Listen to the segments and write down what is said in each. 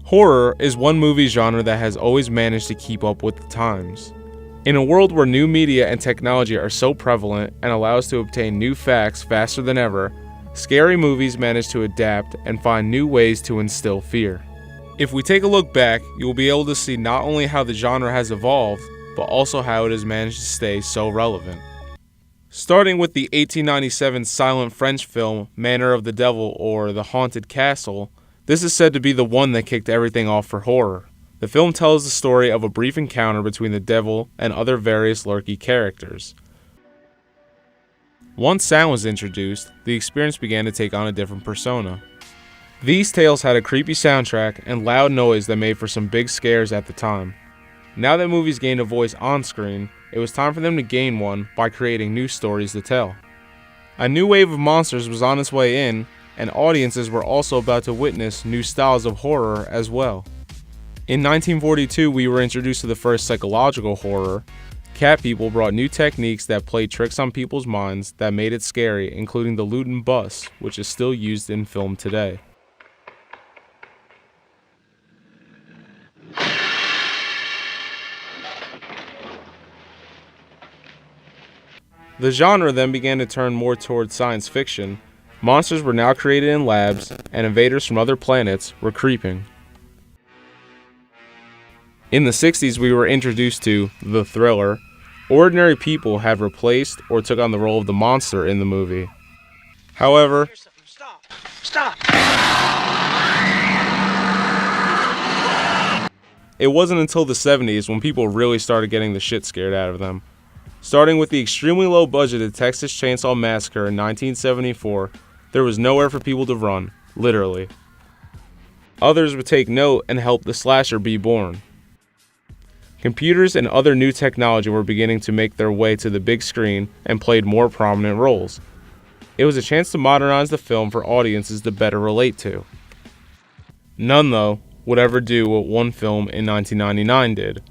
Horror is one movie genre that has always managed to keep up with the times. In a world where new media and technology are so prevalent and allow us to obtain new facts faster than ever, scary movies manage to adapt and find new ways to instill fear. If we take a look back, you will be able to see not only how the genre has evolved, but also how it has managed to stay so relevant. Starting with the 1897 silent French film Manor of the Devil or The Haunted Castle, this is said to be the one that kicked everything off for horror. The film tells the story of a brief encounter between the devil and other various lurky characters. Once sound was introduced, the experience began to take on a different persona. These tales had a creepy soundtrack and loud noise that made for some big scares at the time. Now that movies gained a voice on screen, it was time for them to gain one by creating new stories to tell. A new wave of monsters was on its way in, and audiences were also about to witness new styles of horror as well. In 1942, we were introduced to the first psychological horror. Cat People brought new techniques that played tricks on people's minds that made it scary, including the Luton bus, which is still used in film today. The genre then began to turn more towards science fiction. Monsters were now created in labs, and invaders from other planets were creeping. In the 60s, we were introduced to the thriller. Ordinary people have replaced or took on the role of the monster in the movie. However, Stop! It wasn't until the 70s when people really started getting the shit scared out of them. Starting with the extremely low-budgeted Texas Chainsaw Massacre in 1974, there was nowhere for people to run, literally. Others would take note and help the slasher be born. Computers and other new technology were beginning to make their way to the big screen and played more prominent roles. It was a chance to modernize the film for audiences to better relate to. None, though, would ever do what one film in 1999 did.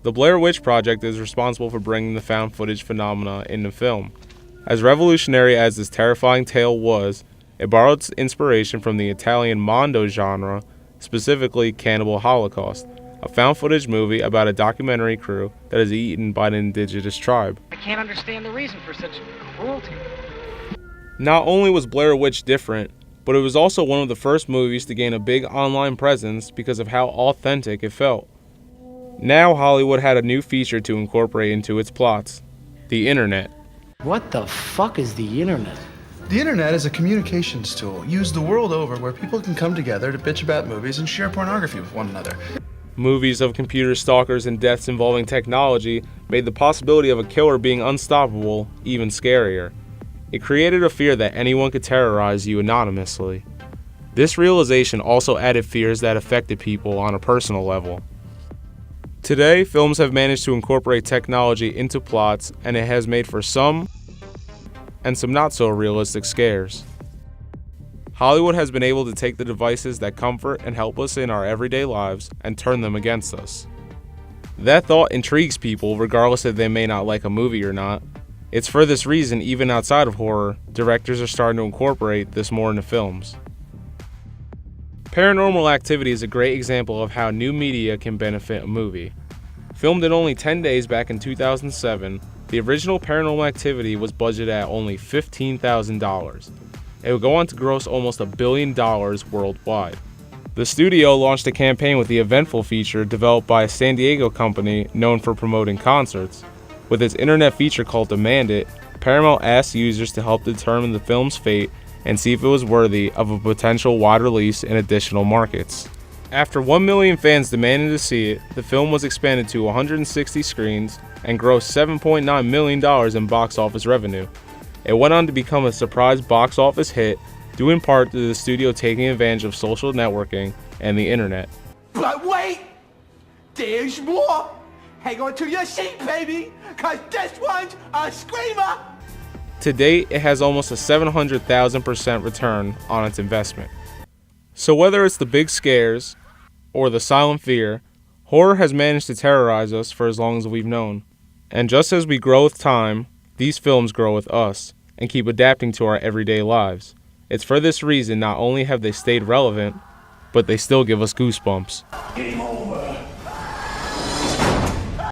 The Blair Witch Project is responsible for bringing the found footage phenomena into film. As revolutionary as this terrifying tale was, it borrowed its inspiration from the Italian Mondo genre, specifically Cannibal Holocaust, a found footage movie about a documentary crew that is eaten by an indigenous tribe. I can't understand the reason for such cruelty. Not only was Blair Witch different, but it was also one of the first movies to gain a big online presence because of how authentic it felt. Now Hollywood had a new feature to incorporate into its plots: the internet. What the fuck is the internet? The internet is a communications tool used the world over where people can come together to bitch about movies and share pornography with one another. Movies of computer stalkers and deaths involving technology made the possibility of a killer being unstoppable even scarier. It created a fear that anyone could terrorize you anonymously. This realization also added fears that affected people on a personal level. Today, films have managed to incorporate technology into plots, and it has made for some and some not so realistic scares. Hollywood has been able to take the devices that comfort and help us in our everyday lives and turn them against us. That thought intrigues people regardless if they may not like a movie or not. It's for this reason, even outside of horror, directors are starting to incorporate this more into films. Paranormal Activity is a great example of how new media can benefit a movie. Filmed in only 10 days back in 2007, the original Paranormal Activity was budgeted at only $15,000. It would go on to gross almost $1 billion worldwide. The studio launched a campaign with the eventful feature developed by a San Diego company known for promoting concerts. With its internet feature called Demand It, Paramount asked users to help determine the film's fate and see if it was worthy of a potential wide release in additional markets. After 1 million fans demanded to see it, the film was expanded to 160 screens and grossed $7.9 million in box office revenue. It went on to become a surprise box office hit, due in part to the studio taking advantage of social networking and the internet. But wait! There's more! Hang on to your seat, baby! Cause this one's a screamer! To date, it has almost a 700,000% return on its investment. So whether it's the big scares or the silent fear, Horror has managed to terrorize us for as long as we've known. And just as we grow with time, these films grow with us and keep adapting to our everyday lives. It's for this reason not only have they stayed relevant, but they still give us goosebumps. Game over.